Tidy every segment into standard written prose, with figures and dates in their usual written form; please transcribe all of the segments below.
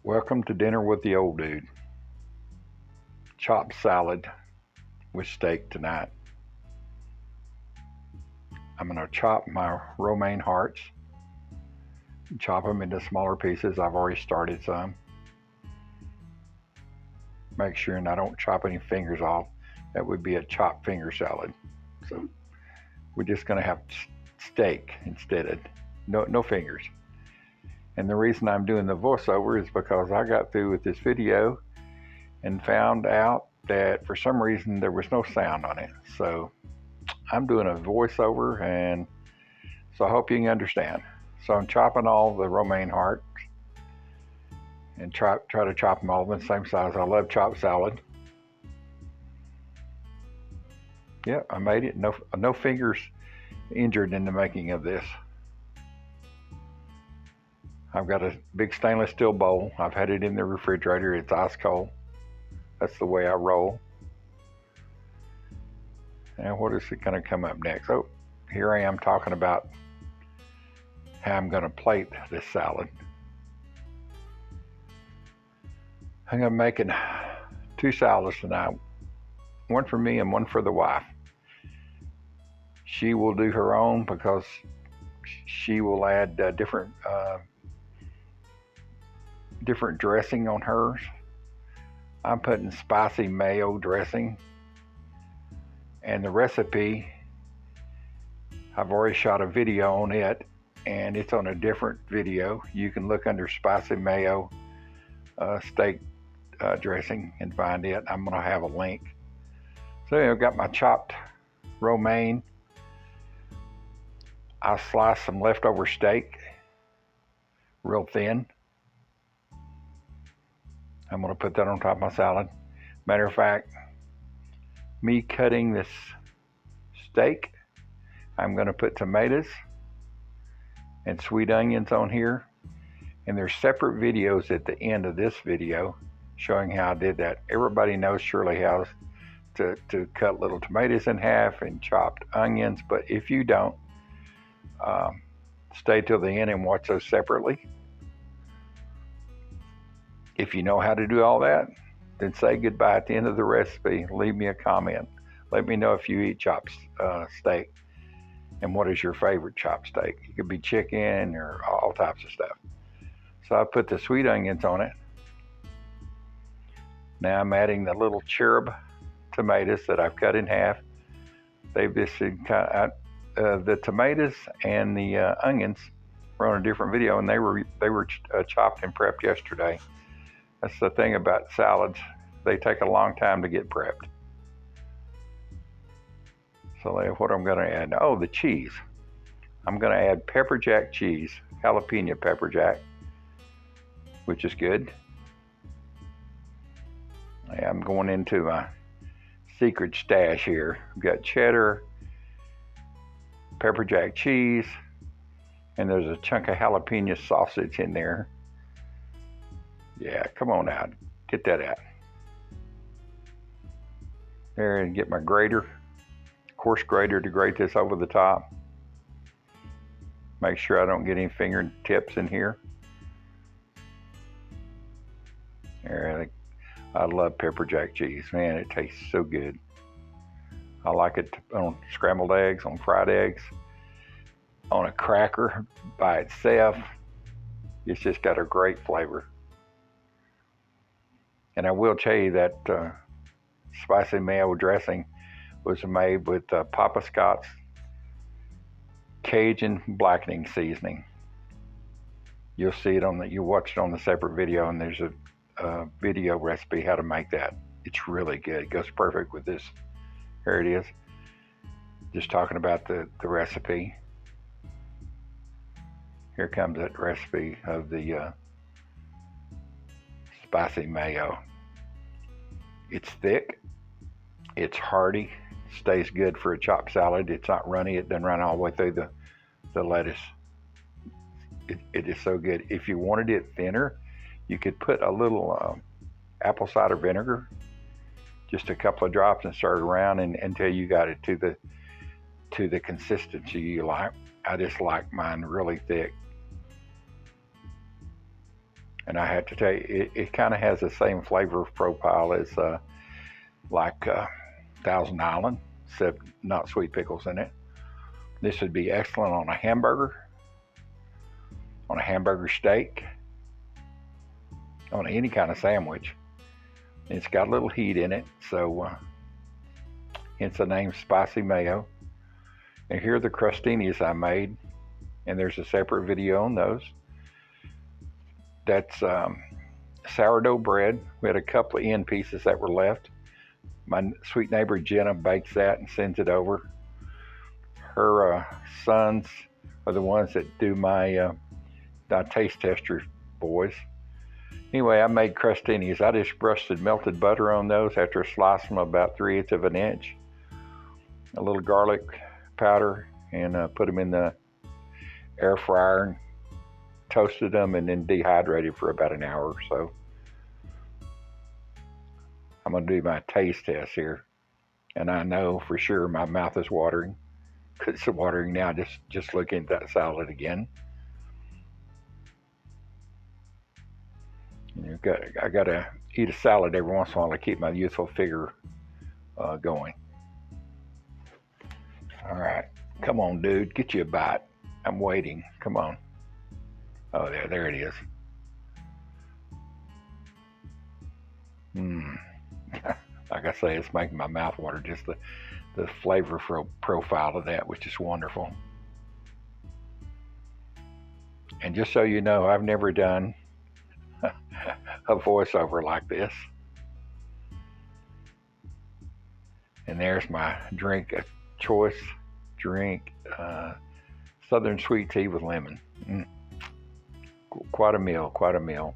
Welcome to dinner with the old dude. Chopped salad with steak tonight. I'm going to chop my romaine hearts, chop them into smaller pieces. I've already started some. Make sure and I don't chop any fingers off. That would be a chopped finger salad. So we're just going to have steak instead of no fingers. And the reason I'm doing the voiceover is because I got through with this video and found out that for some reason there was no sound on it. So I'm doing a voiceover, and so I hope you can understand. So I'm chopping all the romaine hearts and try to chop them all in the same size. I love chopped salad. Yeah, I made it. No fingers injured in the making of this. I've got a big stainless steel bowl. I've had it in the refrigerator. It's ice cold. That's the way I roll. And what is it going to come up next? Oh, here I am talking about how I'm going to plate this salad. I'm going to make two salads tonight. One for me and one for the wife. She will do her own because she will add different dressing on hers. I'm putting spicy mayo dressing, and the recipe, I've already shot a video on it, and it's on a different video. You can look under spicy mayo steak dressing and find it. I'm going to have a link. So I've got my chopped romaine. I sliced some leftover steak real thin. I'm going to put that on top of my salad. Matter of fact, me cutting this steak, I'm going to put tomatoes and sweet onions on here. And there's separate videos at the end of this video showing how I did that. Everybody knows surely how to cut little tomatoes in half and chopped onions. But if you don't, stay till the end and watch those separately. If you know how to do all that, then say goodbye at the end of the recipe. Leave me a comment. Let me know if you eat chopped steak and what is your favorite chopped steak. It could be chicken or all types of stuff. So I put the sweet onions on it. Now I'm adding the little cherub tomatoes that I've cut in half. They've just the tomatoes and the onions were on a different video, and they were chopped and prepped yesterday. That's the thing about salads. They take a long time to get prepped. So what I'm going to add, oh, the cheese. I'm going to add pepper jack cheese, jalapeno pepper jack, which is good. I'm going into my secret stash here. I've got cheddar, pepper jack cheese, and there's a chunk of jalapeno sausage in there. Yeah, come on out. Get that out. There, and get my grater, coarse grater, to grate this over the top. Make sure I don't get any fingertips in here. There, I love pepper jack cheese. Man, it tastes so good. I like it on scrambled eggs, on fried eggs, on a cracker by itself. It's just got a great flavor. And I will tell you that spicy mayo dressing was made with Papa Scott's Cajun blackening seasoning. You'll see it you watch it on the separate video, and there's a video recipe how to make that. It's really good. It goes perfect with this. Here it is. Just talking about the recipe. Here comes that recipe of the spicy mayo. It's thick, it's hearty, stays good for a chopped salad. It's not runny, it doesn't run all the way through the lettuce. It is so good. If you wanted it thinner, you could put a little apple cider vinegar, just a couple of drops, and stir it around until you got it to the consistency you like. I just like mine really thick. And I have to tell you, it kind of has the same flavor profile as like Thousand Island, except not sweet pickles in it. This would be excellent on a hamburger steak, on any kind of sandwich. It's got a little heat in it, so hence the name Spicy Mayo. And here are the crostinis I made, and there's a separate video on those. That's sourdough bread. We had a couple of end pieces that were left. My sweet neighbor Jenna bakes that and sends it over. Her sons are the ones that do my taste tester boys. Anyway, I made crostinis. I just brushed melted butter on those after slicing them about 3/8 of an inch. A little garlic powder, and put them in the air fryer and toasted them, and then dehydrated for about an hour or so. I'm going to do my taste test here, and I know for sure my mouth is watering. It's watering now just looking at that salad again. I got to eat a salad every once in a while to keep my youthful figure going. All right, come on, dude, get you a bite. I'm waiting. Come on. Oh, there it is. Like I say, it's making my mouth water, just the flavor profile of that, which is wonderful. And just so you know, I've never done a voiceover like this. And there's my drink, a choice drink, Southern sweet tea with lemon. Quite a meal.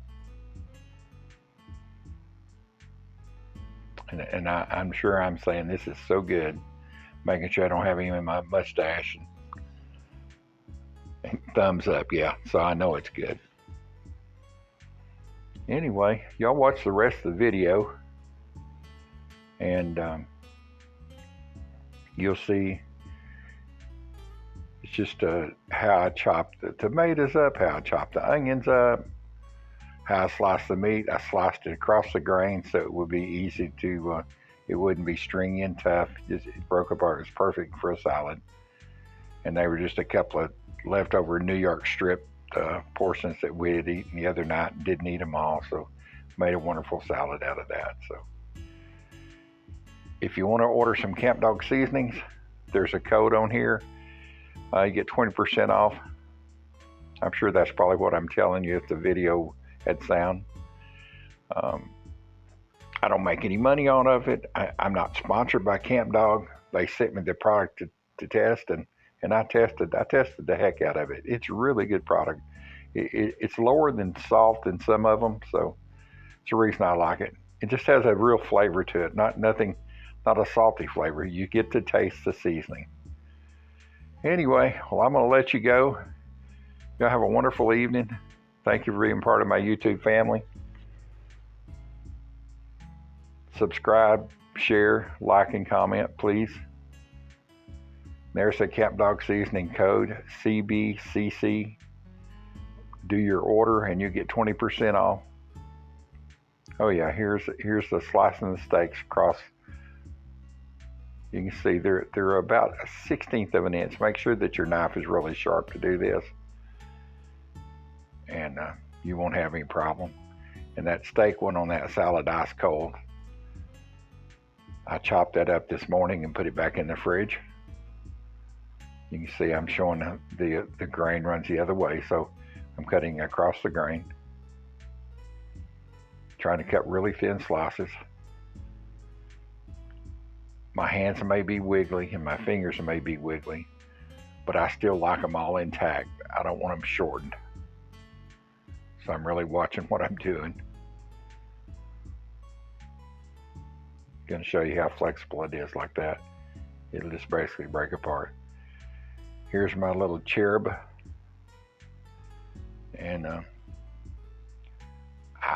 And I'm sure I'm saying this is so good, making sure I don't have any in my mustache. And thumbs up, yeah, so I know it's good. Anyway, y'all watch the rest of the video, and you'll see it's just how I chop the tomatoes up, how I chop the onions up, how I slice the meat. I sliced it across the grain so it would be easy to, it wouldn't be stringy and tough. It broke apart. It's perfect for a salad. And they were just a couple of leftover New York strip portions that we had eaten the other night and didn't eat them all. So made a wonderful salad out of that. So if you want to order some Camp Dog seasonings, there's a code on here. You get 20% off. I'm sure that's probably what I'm telling you if the video had sound. I don't make any money out of it. I'm not sponsored by Camp Dog. They sent me the product to test, and I tested the heck out of it. It's a really good product. It's lower than salt in some of them, so it's the reason I like it. It just has a real flavor to it, not a salty flavor. You get to taste the seasoning. Anyway, well, I'm going to let you go. Y'all have a wonderful evening. Thank you for being part of my YouTube family. Subscribe, share, like, and comment, please. There's the Camp Dog seasoning code, CBCC. Do your order and you get 20% off. Oh yeah, here's the slicing the steaks across. You can see they're about a 1/16 of an inch. Make sure that your knife is really sharp to do this, and you won't have any problem. And that steak went on that salad ice cold. I chopped that up this morning and put it back in the fridge. You can see I'm showing the grain runs the other way, so I'm cutting across the grain. Trying to cut really thin slices. My hands may be wiggly and my fingers may be wiggly, but I still like them all intact. I don't want them shortened. So I'm really watching what I'm doing. Going to show you how flexible it is like that. It'll just basically break apart. Here's my little cherub. And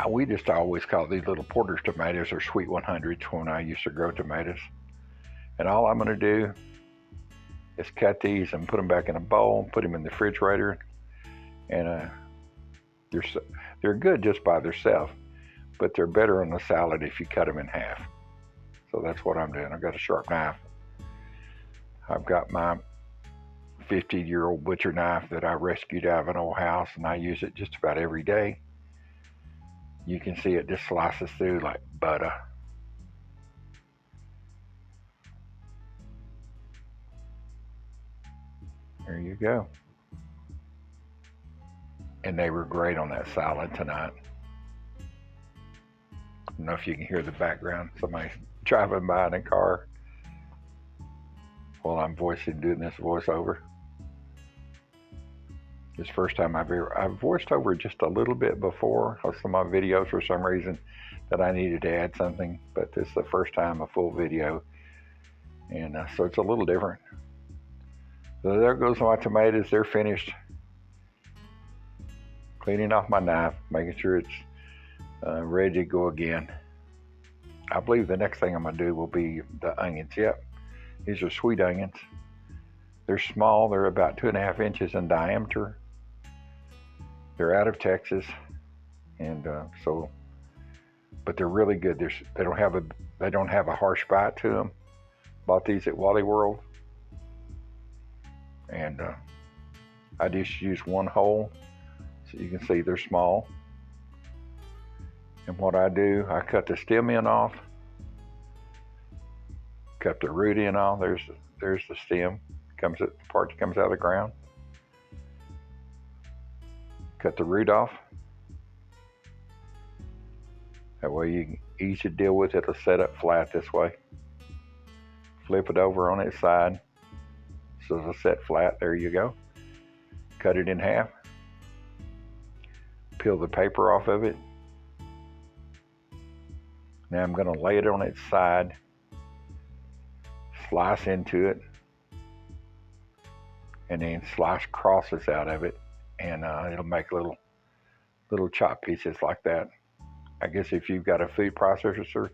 we just always call these little Porter's tomatoes or sweet 100s when I used to grow tomatoes. And all I'm going to do is cut these and put them back in a bowl, put them in the refrigerator, and They're good just by themselves, but they're better on the salad if you cut them in half. So that's what I'm doing. I've got a sharp knife. I've got my 50-year-old butcher knife that I rescued out of an old house, and I use it just about every day. You can see it just slices through like butter. There you go. And they were great on that salad tonight. I don't know if you can hear the background. Somebody's driving by in a car while I'm doing this voiceover. This is the first time I've voiced over just a little bit before on some of my videos for some reason that I needed to add something, but this is the first time a full video, and so it's a little different. So there goes my tomatoes. They're finished. Cleaning off my knife, making sure it's ready to go again. I believe the next thing I'm going to do will be the onions. Yep, these are sweet onions. They're small. They're about 2.5 inches in diameter. They're out of Texas, and but they're really good. They don't have a harsh bite to them. Bought these at Wally World, and I just use one hole, so you can see they're small. And what I do, I cut the stem end off, cut the root end off. There's the stem, the part that comes out of the ground. Cut the root off. That way you can easy to deal with. It'll set up flat this way. Flip it over on its side so it'll set flat. There you go. Cut it in half. Peel the paper off of it. Now I'm going to lay it on its side, slice into it, and then slice crosses out of it, and it'll make little chop pieces like that. I guess if you've got a food processor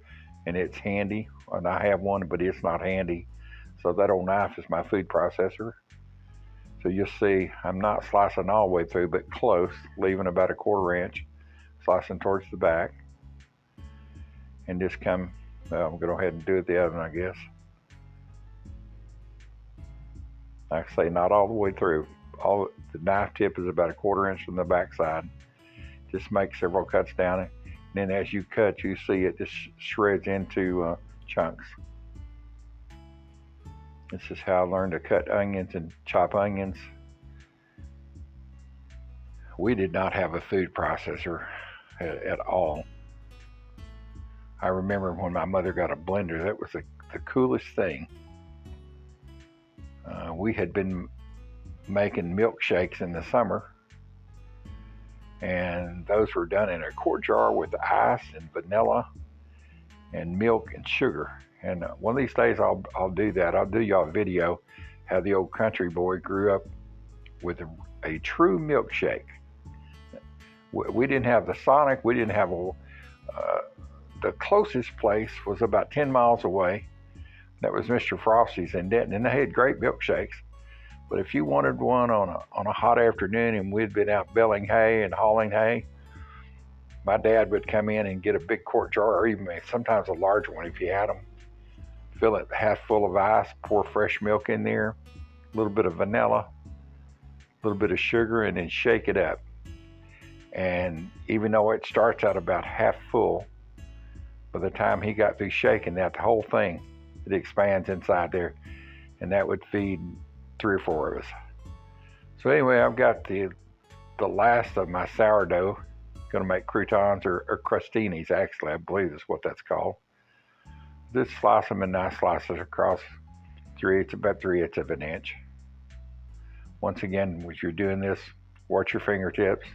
and it's handy, and I have one, but it's not handy, so that old knife is my food processor. So you'll see I'm not slicing all the way through, but close, leaving about 1/4 inch, slicing towards the back. And just I'm going to go ahead and do it the other one, I guess. Like I say, not all the way through. The knife tip is about 1/4 inch from the back side. Just make several cuts down it. And then as you cut, you see it just shreds into chunks. This is how I learned to cut onions and chop onions. We did not have a food processor at all. I remember when my mother got a blender, that was the coolest thing. We had been making milkshakes in the summer, and those were done in a quart jar with ice and vanilla and milk and sugar. And one of these days I'll do that. I'll do y'all a video how the old country boy grew up with a true milkshake. We didn't have the Sonic. We didn't have the closest place was about 10 miles away. That was Mr. Frosty's in Denton, and they had great milkshakes. But if you wanted one on a hot afternoon and we'd been out baling hay and hauling hay, my dad would come in and get a big quart jar, or even sometimes a large one if you had them. Fill it half full of ice, pour fresh milk in there, a little bit of vanilla, a little bit of sugar, and then shake it up. And even though it starts out about half full, by the time he got through shaking that, the whole thing, it expands inside there, and that would feed 3 or 4 of us. So anyway, I've got the last of my sourdough. Going to make croutons or crustinis, actually, I believe is what that's called. Just slice them in nice slices across about 3/8 of an inch. Once again, when you're doing this, watch your fingertips.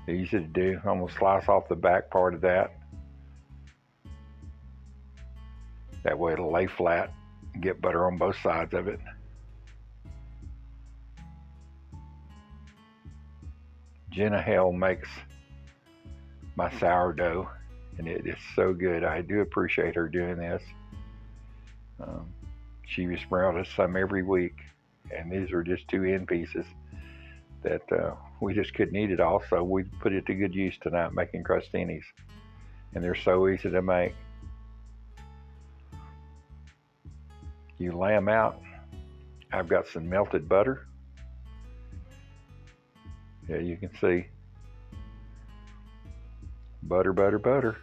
Easy to do. I'm going to slice off the back part of that. That way it'll lay flat and get butter on both sides of it. Jenna Hale makes my sourdough, and it is so good. I do appreciate her doing this. She just brought us some every week, and these are just 2 end pieces. that we just couldn't eat it all, so we put it to good use tonight making crostinis. And they're so easy to make. You lay them out. I've got some melted butter. Yeah, you can see butter, butter, butter.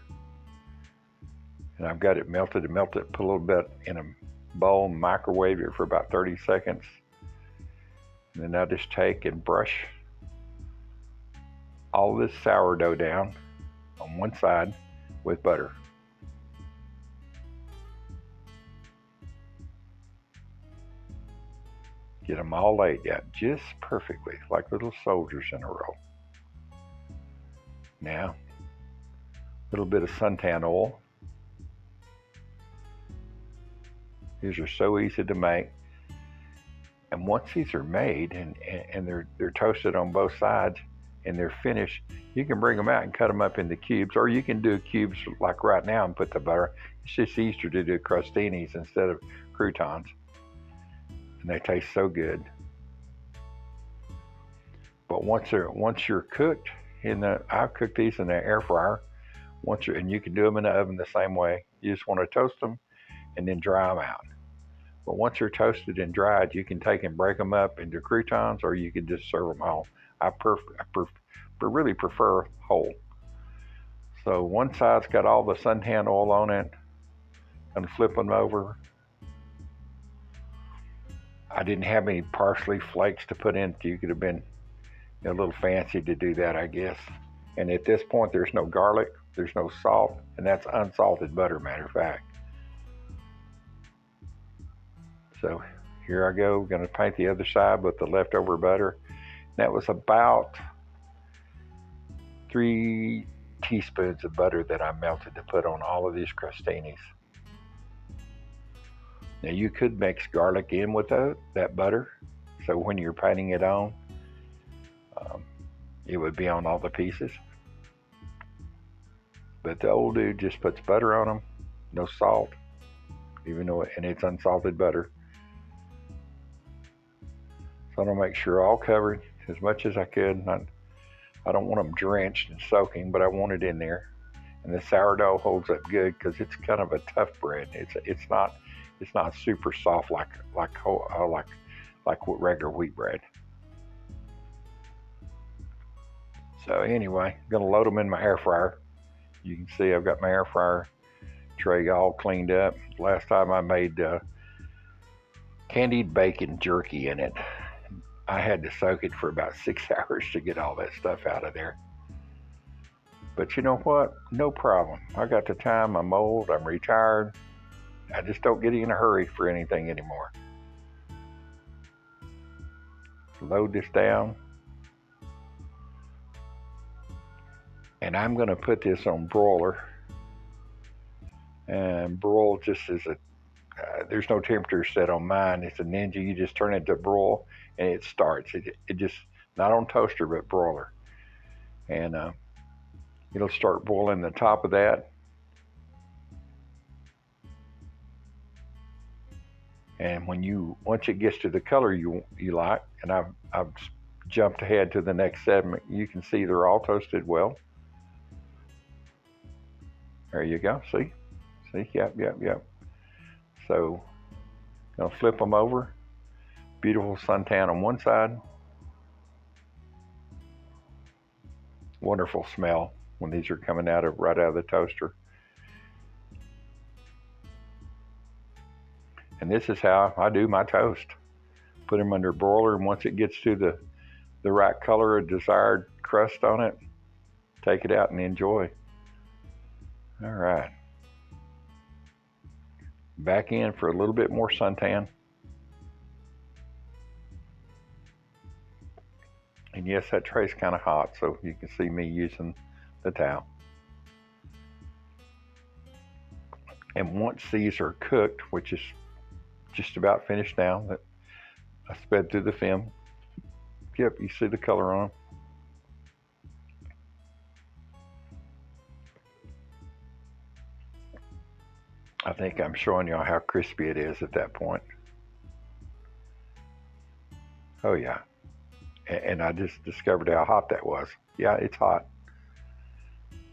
And I've got it melted and melted, put a little bit in a bowl, microwave it for about 30 seconds. And then I just take and brush all this sourdough down on one side with butter. Get them all laid out just perfectly, like little soldiers in a row. Now, a little bit of suntan oil. These are so easy to make. And once these are made and they're toasted on both sides and they're finished, you can bring them out and cut them up into cubes, or you can do cubes like right now and put the butter. It's just easier to do crostinis instead of croutons. And they taste so good. But once you're cooked I cook these in the air fryer. And you can do them in the oven the same way. You just want to toast them and then dry them out. But once they're toasted and dried, you can take and break them up into croutons, or you can just serve them whole. I really prefer whole. So one side's got all the suntan oil on it, and flip them over. I didn't have any parsley flakes to put in. You could have been a little fancy to do that, I guess. And at this point, there's no garlic, there's no salt, and that's unsalted butter, matter of fact. So here I go, going to paint the other side with the leftover butter. That was about 3 teaspoons of butter that I melted to put on all of these crostinis. Now you could mix garlic in with that butter, so when you're painting it on, it would be on all the pieces. But the old dude just puts butter on them, no salt, and it's unsalted butter. So I'm gonna make sure all covered as much as I could. I don't want them drenched and soaking, but I want it in there. And the sourdough holds up good because it's kind of a tough bread. It's not super soft like regular wheat bread. So anyway, I'm gonna load them in my air fryer. You can see I've got my air fryer tray all cleaned up. Last time I made candied bacon jerky in it. I had to soak it for about 6 hours to get all that stuff out of there. But you know what? No problem. I got the time. I'm old. I'm retired. I just don't get in a hurry for anything anymore. Load this down. And I'm going to put this on broiler. And broil just as there's no temperature set on mine. It's a Ninja. You just turn it to broil and it starts. It just, not on toaster, but broiler. And it'll start boiling the top of that. And once it gets to the color you like, and I've jumped ahead to the next segment, you can see they're all toasted well. There you go. See? Yep. So, gonna flip them over. Beautiful suntan on one side. Wonderful smell when these are coming right out of the toaster. And this is how I do my toast. Put them under broiler, and once it gets to the right color, a desired crust on it, take it out and enjoy. All right. Back in for a little bit more suntan. And yes, that tray's kind of hot, so you can see me using the towel. And once these are cooked, which is just about finished now, that I sped through the film. Yep, you see the color on them. I think I'm showing y'all how crispy it is at that point. Oh yeah. and I just discovered how hot that was. Yeah, it's hot.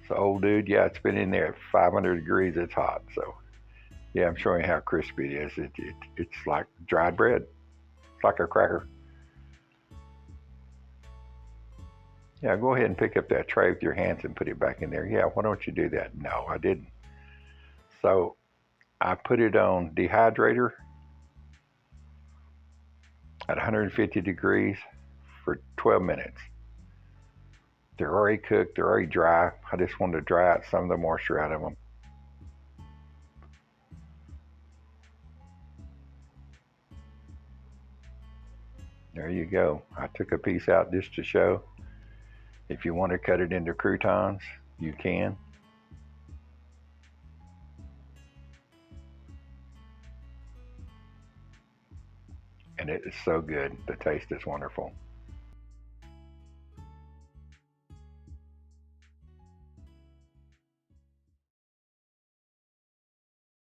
So, old dude, yeah, it's been in there at 500 degrees. It's hot. So, yeah, I'm showing you how crispy it is. It's like dried bread. It's like a cracker. Yeah, go ahead and pick up that tray with your hands and put it back in there. Yeah, why don't you do that? No, I didn't. So, I put it on dehydrator at 150 degrees for 12 minutes. They're already cooked, they're already dry. I just wanted to dry out some of the moisture out of them. There you go. I took a piece out just to show. If you want to cut it into croutons, you can. And it is so good. The taste is wonderful.